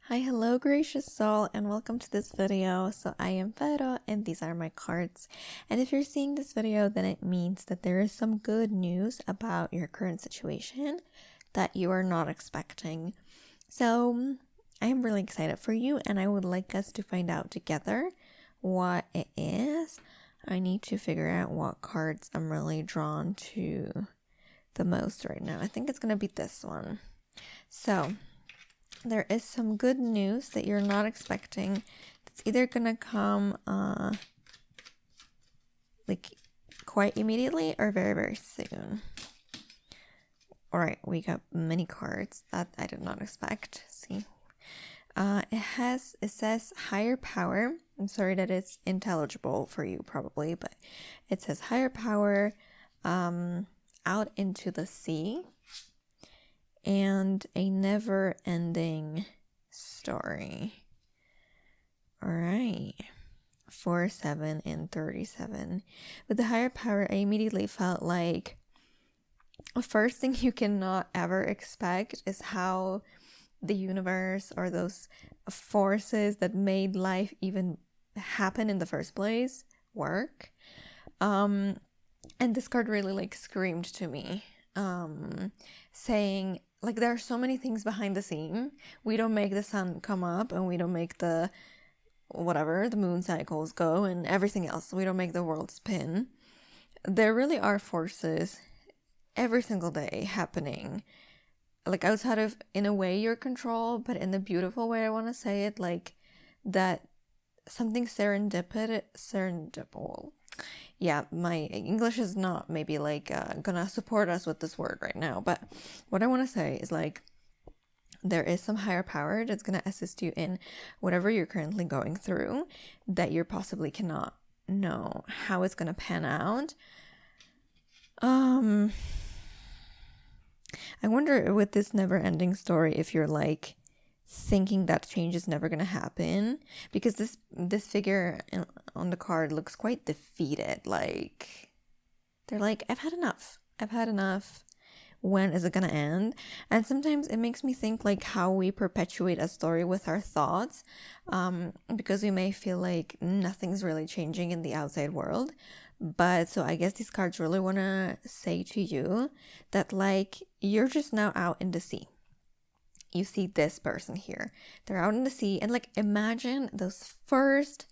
Hi, hello, gracious soul, and welcome to this video. So I am Vero, and these are my cards. And if you're seeing this video, then it means that there is some good news about your current situation that you are not expecting. So I am really excited for you, and I would like us to find out together what it is. I need to figure out what cards I'm really drawn to the most right now. I think it's going to be this one. So there is some good news that you're not expecting. It's either gonna come like quite immediately or very, very soon. All right, we got many cards that I did not expect. See, it says higher power. I'm sorry that it's intelligible for you probably, but it says higher power out into the sea. And a never-ending story. All right. 4, 7, and 37. With the higher power, I immediately felt like the first thing you cannot ever expect is how the universe or those forces that made life even happen in the first place work. And this card really screamed to me, saying, like, there are so many things behind the scene. We don't make the sun come up, and we don't make the moon cycles go, and everything else. We don't make the world spin. There really are forces every single day happening, like outside of, in a way, your control, but in a beautiful way, I want to say it, like that something serendipitous. Yeah, my English is not maybe like gonna support us with this word right now, but what I want to say is, like, there is some higher power that's gonna assist you in whatever you're currently going through that you possibly cannot know how it's gonna pan out. I wonder with this never-ending story if you're like thinking that change is never going to happen, because this figure on the card looks quite defeated. Like, they're like, I've had enough. When is it going to end? And sometimes it makes me think like how we perpetuate a story with our thoughts, because we may feel like nothing's really changing in the outside world. But so I guess these cards really want to say to you that, like, you're just now out in the sea. You see this person here. They're out in the sea, and like, imagine those first,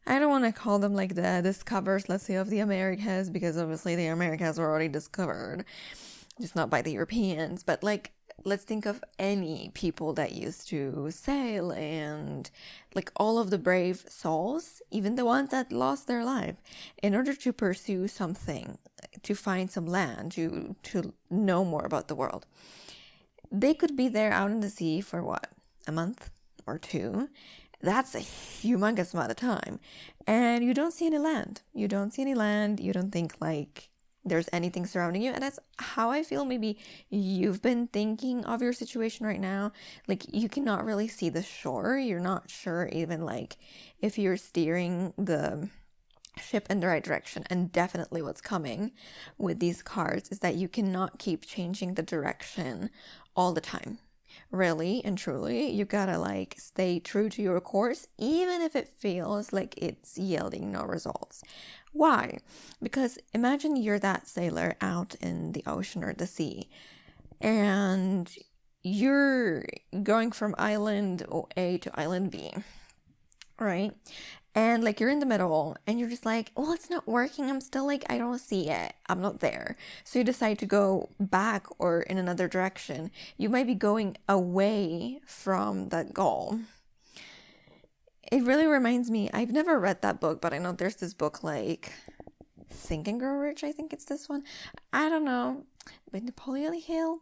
I don't want to call them like the discoverers, let's say, of the Americas, because obviously the Americas were already discovered, just not by the Europeans, but like, let's think of any people that used to sail, and like all of the brave souls, even the ones that lost their life in order to pursue something, to find some land, to know more about the world. They could be there out in the sea for what, a month or two. That's a humongous amount of time. And you don't see any land. You don't think like there's anything surrounding you. And that's how I feel maybe you've been thinking of your situation right now. Like, you cannot really see the shore. You're not sure even like if you're steering the ship in the right direction. And definitely what's coming with these cards is that you cannot keep changing the direction all the time. Really and truly, you gotta like stay true to your course, even if it feels like it's yielding no results. Why? Because imagine you're that sailor out in the ocean or the sea, and you're going from island A to island B, right? And like, you're in the middle and you're just like, well, it's not working. I'm still like, I don't see it. I'm not there. So you decide to go back or in another direction. You might be going away from that goal. It really reminds me, I've never read that book, but I know there's this book like Think and Grow Rich. I think it's this one. I don't know. By Napoleon Hill.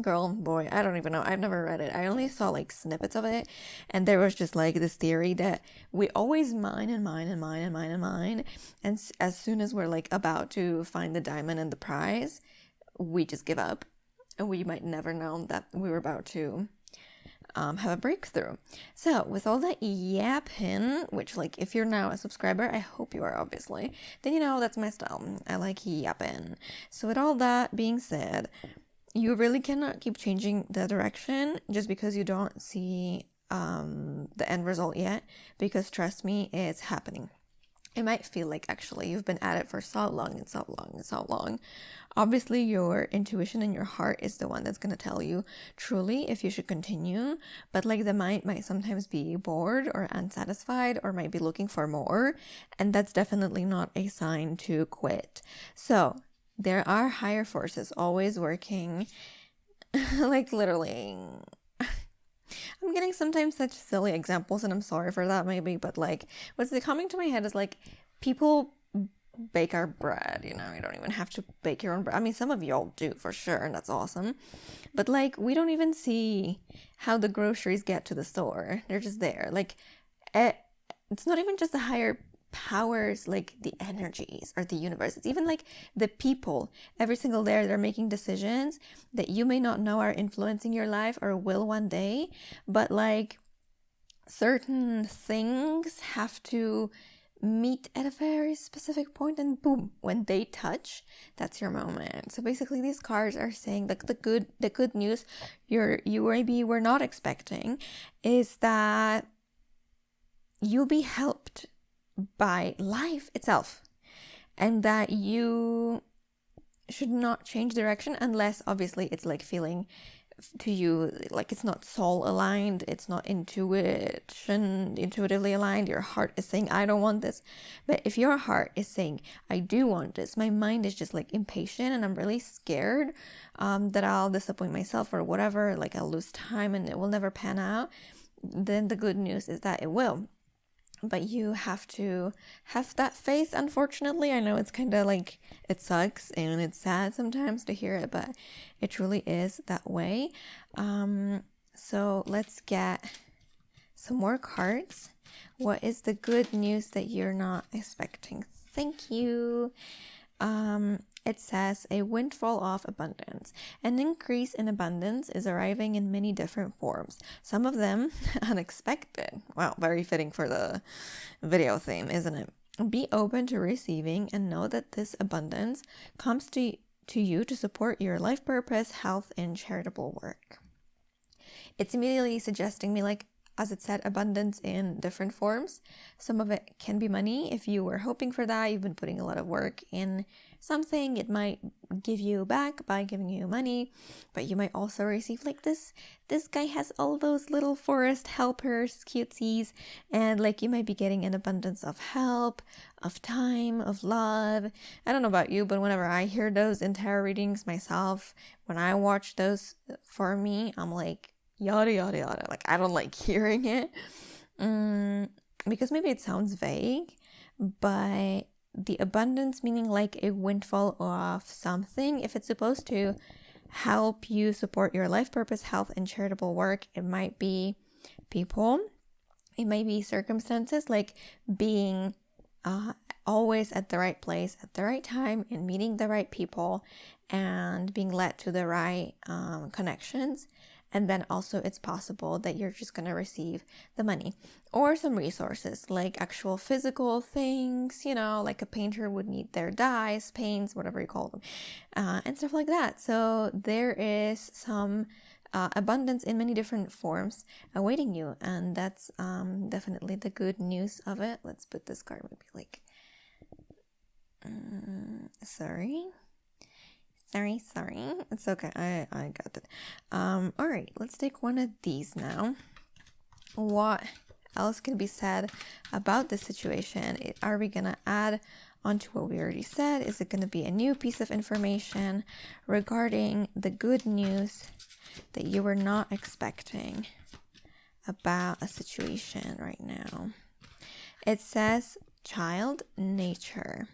Girl, boy, I don't even know. I've never read it. I only saw like snippets of it, and there was just like this theory that we always mine, and as soon as we're like about to find the diamond and the prize, we just give up, and we might never know that we were about to have a breakthrough. So with all that yapping, which, like, if you're now a subscriber, I hope you are, obviously, then you know that's my style. I like yapping. So with all that being said, you really cannot keep changing the direction just because you don't see the end result yet, because trust me, it's happening. It might feel like actually you've been at it for so long and so long and so long. Obviously, your intuition and your heart is the one that's going to tell you truly if you should continue. But like the mind might sometimes be bored or unsatisfied or might be looking for more. And that's definitely not a sign to quit. So there are higher forces always working, like literally. I'm getting sometimes such silly examples, and I'm sorry for that maybe, but like what's coming to my head is like people bake our bread, you know, you don't even have to bake your own bread. I mean, some of y'all do for sure, and that's awesome. But like we don't even see how the groceries get to the store. They're just there. Like it's not even just the higher powers, like the energies or the universe. It's even like the people every single day. They're making decisions that you may not know are influencing your life or will one day, but like certain things have to meet at a very specific point, and boom, when they touch, that's your moment. So basically these cards are saying that the good news you maybe were not expecting is that you'll be helped by life itself, and that you should not change direction unless obviously it's like feeling to you like it's not soul aligned, it's not intuitively aligned. Your heart is saying I don't want this, but if your heart is saying I do want this, my mind is just like impatient and I'm really scared that I'll disappoint myself or whatever, like I'll lose time and it will never pan out, then the good news is that it will. But you have to have that faith, unfortunately. I know it's kind of like, it sucks and it's sad sometimes to hear it, but it truly is that way. So let's get some more cards. What is the good news that you're not expecting? Thank you. It says a windfall of abundance. An increase in abundance is arriving in many different forms. Some of them unexpected. Wow, very fitting for the video theme, isn't it? Be open to receiving and know that this abundance comes to you to support your life purpose, health, and charitable work. It's immediately suggesting me like, as it said, abundance in different forms. Some of it can be money. If you were hoping for that, you've been putting a lot of work in something, it might give you back by giving you money. But you might also receive like this guy has all those little forest helpers, cutesies, and like you might be getting an abundance of help, of time, of love. I don't know about you, but whenever I hear those in tarot readings myself, when I watch those for me, I'm like, yada yada yada. Like I don't like hearing it because maybe it sounds vague, but the abundance meaning like a windfall of something, if it's supposed to help you support your life purpose, health, and charitable work, it might be people, it might be circumstances, like being always at the right place at the right time and meeting the right people and being led to the right connections. And then also it's possible that you're just going to receive the money or some resources like actual physical things, you know, like a painter would need their dyes, paints, whatever you call them, and stuff like that. So there is some abundance in many different forms awaiting you. And that's definitely the good news of it. Let's put this card maybe like, sorry. It's okay. I got it. All right, let's take one of these now. What else can be said about this situation? Are we gonna add onto what we already said? Is it gonna be a new piece of information regarding the good news that you were not expecting about a situation right now? It says child nature.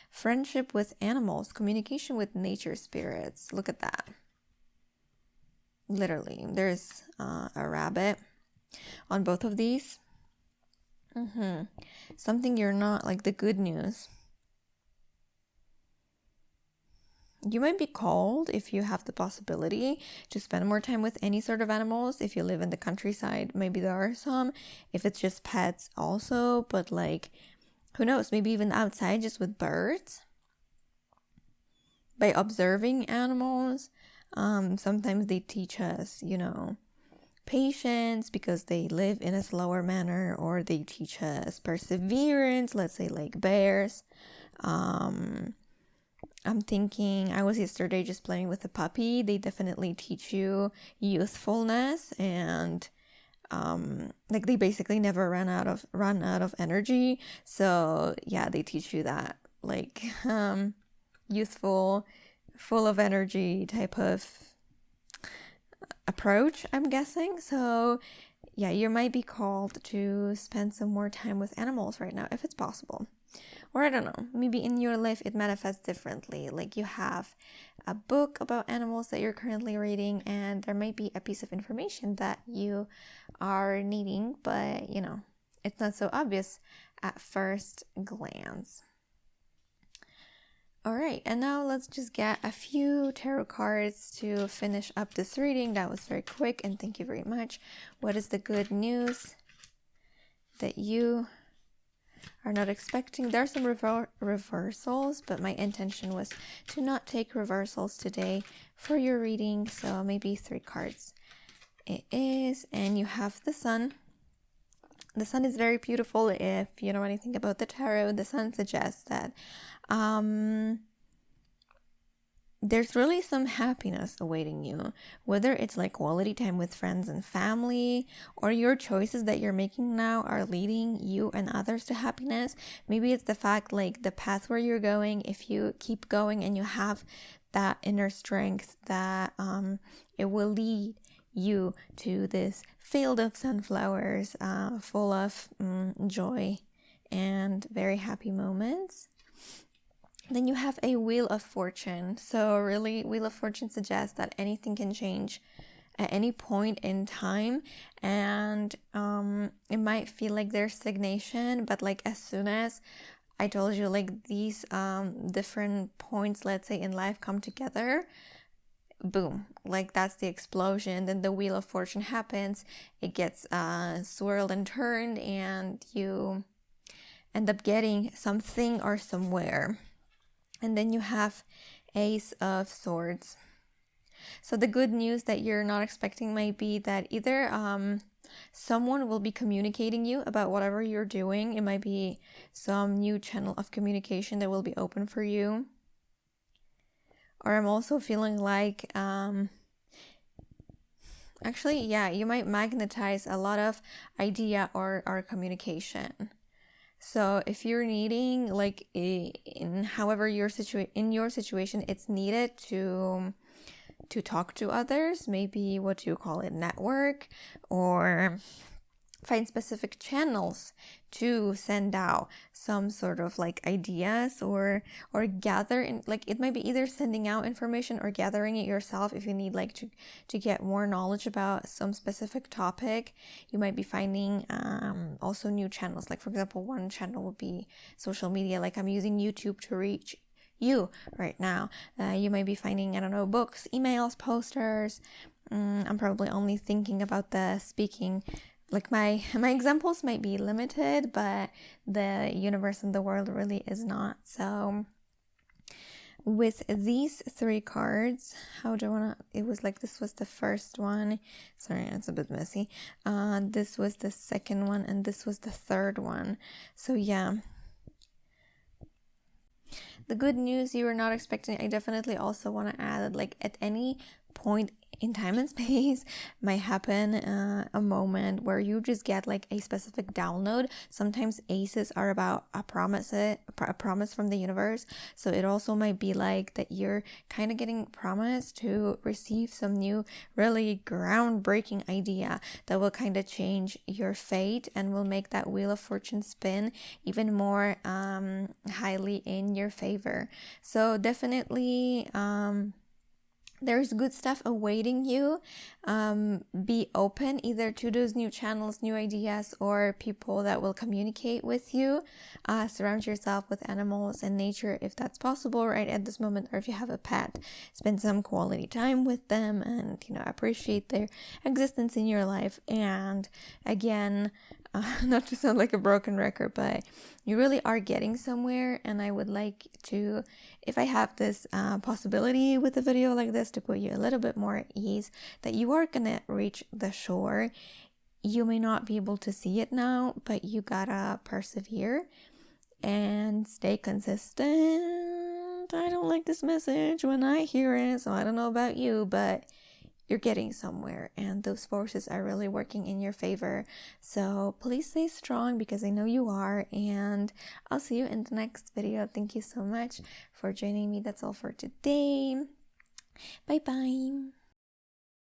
Friendship with animals, communication with nature spirits. Look at that. Literally, there's a rabbit on both of these. Something you're not, like the good news. You might be called, if you have the possibility, to spend more time with any sort of animals. If you live in the countryside, maybe there are some. If it's just pets also, but like, who knows, maybe even outside just with birds. by observing animals. Sometimes they teach us, patience because they live in a slower manner, or they teach us perseverance, let's say like bears. I'm thinking, I was yesterday just playing with a puppy. They definitely teach you youthfulness, and like they basically never run out of energy. So yeah, they teach you that like youthful, full of energy type of approach, I'm guessing. So yeah, you might be called to spend some more time with animals right now if it's possible. Or I don't know, maybe in your life it manifests differently. Like you have a book about animals that you're currently reading, and there might be a piece of information that you are needing, but it's not so obvious at first glance. All right, and now let's just get a few tarot cards to finish up this reading. That was very quick, and thank you very much. What is the good news that you are not expecting? There are some reversals, but my intention was to not take reversals today for your reading, so maybe 3 cards. It is, and you have the Sun. The Sun is very beautiful. If you know anything about the tarot, the Sun suggests that there's really some happiness awaiting you, whether it's like quality time with friends and family, or your choices that you're making now are leading you and others to happiness. Maybe it's the fact like the path where you're going, if you keep going and you have that inner strength, that it will lead you to this field of sunflowers full of joy and very happy moments. Then you have a Wheel of Fortune. So really, Wheel of Fortune suggests that anything can change at any point in time, and it might feel like there's stagnation, but like as soon as I told you, like these different points, let's say in life, come together, boom, like that's the explosion. Then the Wheel of Fortune happens, it gets swirled and turned, and you end up getting something or somewhere. And then you have Ace of Swords. So the good news that you're not expecting might be that either someone will be communicating you about whatever you're doing. It might be some new channel of communication that will be open for you. Or I'm also feeling like, actually, yeah, you might magnetize a lot of idea or communication. So if you're needing, like in however in your situation, it's needed to talk to others, maybe what do you call it, network, or find specific channels to send out some sort of like ideas or gather in, like it might be either sending out information or gathering it yourself. If you need like to get more knowledge about some specific topic, you might be finding also new channels. Like for example, one channel would be social media, like I'm using YouTube to reach you right now. You might be finding, I don't know, books, emails, posters. I'm probably only thinking about the speaking. Like my examples might be limited, but the universe and the world really is not. So with these 3 cards, how do I want to, it was like, this was the first one. Sorry, it's a bit messy. This was the second one, and this was the third one. So yeah. The good news you were not expecting, I definitely also want to add that like at any point in time and space might happen a moment where you just get like a specific download. Sometimes aces are about a promise from the universe. So it also might be like that you're kind of getting promised to receive some new really groundbreaking idea that will kind of change your fate and will make that Wheel of Fortune spin even more highly in your favor. So definitely there's good stuff awaiting you. Be open either to those new channels, new ideas, or people that will communicate with you. Surround yourself with animals and nature if that's possible right at this moment, or if you have a pet, spend some quality time with them and appreciate their existence in your life. And again, Not to sound like a broken record, but you really are getting somewhere. And I would like to, if I have this possibility with a video like this, to put you a little bit more at ease, that you are gonna reach the shore. You may not be able to see it now, but you gotta persevere and stay consistent. I don't like this message when I hear it, so I don't know about you, but you're getting somewhere, and those forces are really working in your favor. So please stay strong, because I know you are, and I'll see you in the next video. Thank you so much for joining me. That's all for today. Bye bye.